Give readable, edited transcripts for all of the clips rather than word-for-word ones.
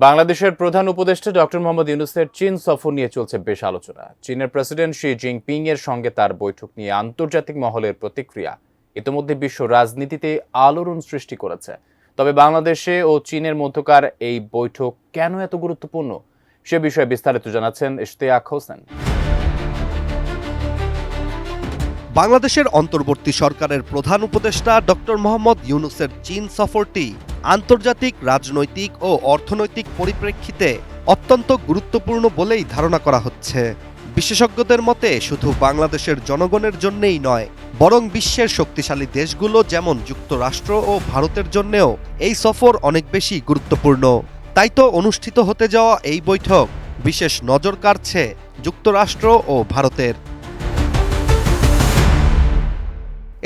বাংলাদেশের প্রধান উপদেষ্টা ডক্টর মোহাম্মদ ইউনূসের চীন সফর নিয়ে চলছে বেশ আলোচনা। চীনের প্রেসিডেন্ট শি জিনপিং এর সঙ্গে তার বৈঠক নিয়ে আন্তর্জাতিক মহলের প্রতিক্রিয়া ইতিমধ্যে বিশ্ব রাজনীতিতে আলোড়ন সৃষ্টি করেছে। তবে বাংলাদেশে ও চীনের মধ্যকার এই বৈঠক কেন এত গুরুত্বপূর্ণ সে বিষয়ে বিস্তারিত জানাচ্ছেন ইশতিয়াক হোসেন। বাংলাদেশের অন্তর্বর্তী সরকারের প্রধান উপদেষ্টা ডক্টর মোহাম্মদ ইউনূসের চীন সফরটি আন্তর্জাতিক রাজনৈতিক ও অর্থনৈতিক পরিপ্রেক্ষিতে অত্যন্ত গুরুত্বপূর্ণ বলেই ধারণা করা হচ্ছে। বিশেষজ্ঞদের মতে শুধু বাংলাদেশের জনগণের জন্যই নয়, বরং বিশ্বের শক্তিশালী দেশগুলো যেমন যুক্তরাষ্ট্র ও ভারতের জন্যেও এই সফর অনেক বেশি গুরুত্বপূর্ণ। তাই তো অনুষ্ঠিত হতে যাওয়া এই বৈঠক বিশেষ নজর কাড়ছে যুক্তরাষ্ট্র ও ভারতের।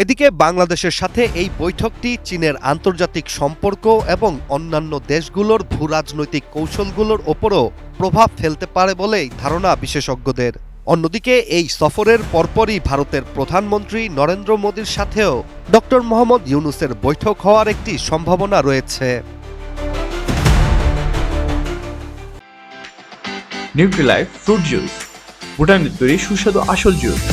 এদিকে বাংলাদেশের সাথে এই বৈঠকটি চীনের আন্তর্জাতিক সম্পর্ক এবং অন্যান্য দেশগুলোর ভূরাজনৈতিক কৌশলগুলোর ওপরও প্রভাব ফেলতে পারে বলেই ধারণা বিশেষজ্ঞদের। অন্যদিকে এই সফরের পরপরই ভারতের প্রধানমন্ত্রী নরেন্দ্র মোদীর সাথেও ডক্টর মোহাম্মদ ইউনূসের বৈঠক হওয়ার একটি সম্ভাবনা রয়েছে। নিউট্রিলাইফ ফ্রুট জুস, ভুটানের তৈরি সুস্বাদু আসল জুস।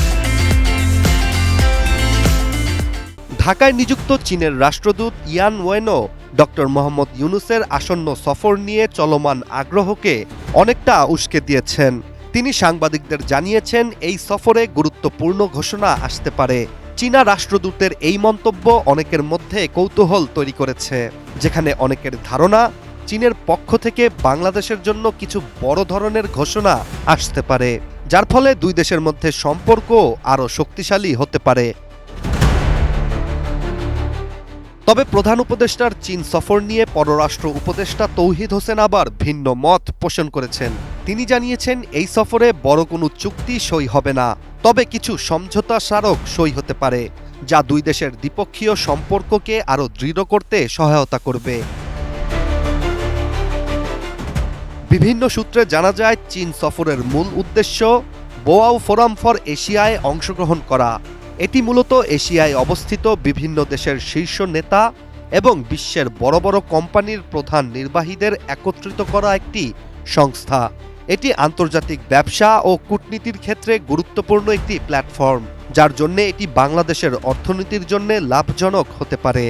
ঢাকায় নিযুক্ত চীনের রাষ্ট্রদূত ইয়ান ওয়েনও ডক্টর মোহাম্মদ ইউনূসের আসন্ন সফর নিয়ে চলমান আগ্রহকে অনেকটা উস্কে দিয়েছেন। তিনি সাংবাদিকদের জানিয়েছেন, এই সফরে গুরুত্বপূর্ণ ঘোষণা আসতে পারে। চীনা রাষ্ট্রদূতের এই মন্তব্য অনেকের মধ্যে কৌতূহল তৈরি করেছে, যেখানে অনেকের ধারণা চীনের পক্ষ থেকে বাংলাদেশের জন্য কিছু বড় ধরনের ঘোষণা আসতে পারে, যার ফলে দুই দেশের মধ্যে সম্পর্ক আরও শক্তিশালী হতে পারে। তবে প্রধান উপদেষ্টার চীন সফর নিয়ে পররাষ্ট্র উপদেষ্টা তৌহিদ হোসেন আবার ভিন্ন মত পোষণ করেছেন। তিনি জানিয়েছেন, এই সফরে বড় কোনো চুক্তি সই হবে না, তবে কিছু সমঝোতা স্মারক সই হতে পারে, যা দুই দেশের দ্বিপক্ষীয় সম্পর্ককে আরও দৃঢ় করতে সহায়তা করবে। বিভিন্ন সূত্রে জানা যায়, চীন সফরের মূল উদ্দেশ্য বোয়াও ফোরাম ফর এশিয়ায় অংশগ্রহণ করা। এটি মূলত এশিয়ায় অবস্থিত বিভিন্ন দেশের শীর্ষ নেতা এবং বিশ্বের বড় বড় কোম্পানির প্রধান নির্বাহীদের একত্রিত করা একটি সংস্থা। এটি আন্তর্জাতিক ব্যবসা ও কূটনীতির ক্ষেত্রে গুরুত্বপূর্ণ একটি প্ল্যাটফর্ম, যার জন্য এটি বাংলাদেশের অর্থনীতির জন্য লাভজনক হতে পারে।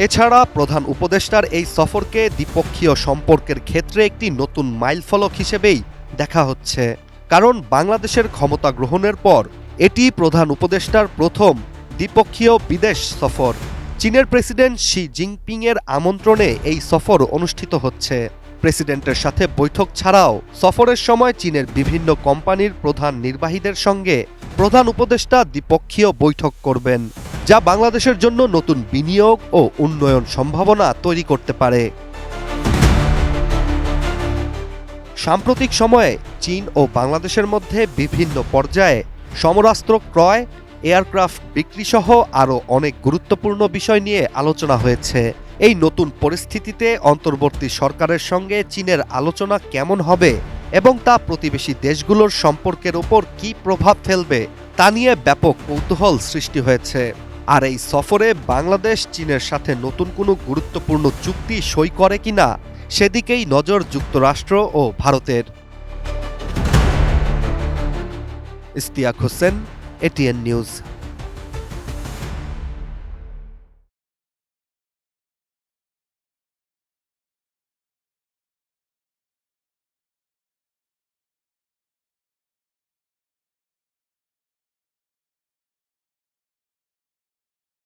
এছাড়া প্রধান উপদেষ্টার এই সফরকে দ্বিপক্ষীয় সম্পর্কের ক্ষেত্রে একটি নতুন মাইলফলক হিসেবেই দেখা হচ্ছে, কারণ বাংলাদেশের ক্ষমতা গ্রহণের পর এটি প্রধান উপদেষ্টার প্রথম দ্বিপক্ষীয় বিদেশ সফর। চীনের প্রেসিডেন্ট শি জিনপিং এর আমন্ত্রণে এই সফর অনুষ্ঠিত হচ্ছে। প্রেসিডেন্টের সাথে বৈঠক ছাড়াও সফরের সময় চীনের বিভিন্ন কোম্পানির প্রধান নির্বাহীদের সঙ্গে প্রধান উপদেষ্টা দ্বিপক্ষীয় বৈঠক করবেন, যা বাংলাদেশের জন্য নতুন বিনিয়োগ ও উন্নয়ন সম্ভাবনা তৈরি করতে পারে। সাম্প্রতিক সময়ে চীন ও বাংলাদেশের মধ্যে বিভিন্ন পর্যায়ে সমরাস্ত্র ক্রয়, এয়ারক্রাফট বিক্রিসহ আরও অনেক গুরুত্বপূর্ণ বিষয় নিয়ে আলোচনা হয়েছে। এই নতুন পরিস্থিতিতে অন্তর্বর্তী সরকারের সঙ্গে চীনের আলোচনা কেমন হবে এবং তা প্রতিবেশী দেশগুলোর সম্পর্কের ওপর কী প্রভাব ফেলবে তা নিয়ে ব্যাপক কৌতূহল সৃষ্টি হয়েছে। আর এই সফরে বাংলাদেশ চীনের সাথে নতুন কোনো গুরুত্বপূর্ণ চুক্তি সই করে কিনা সেদিকেই নজর যুক্তরাষ্ট্র ও ভারতের। Ishtiaq Hossain, ATN news.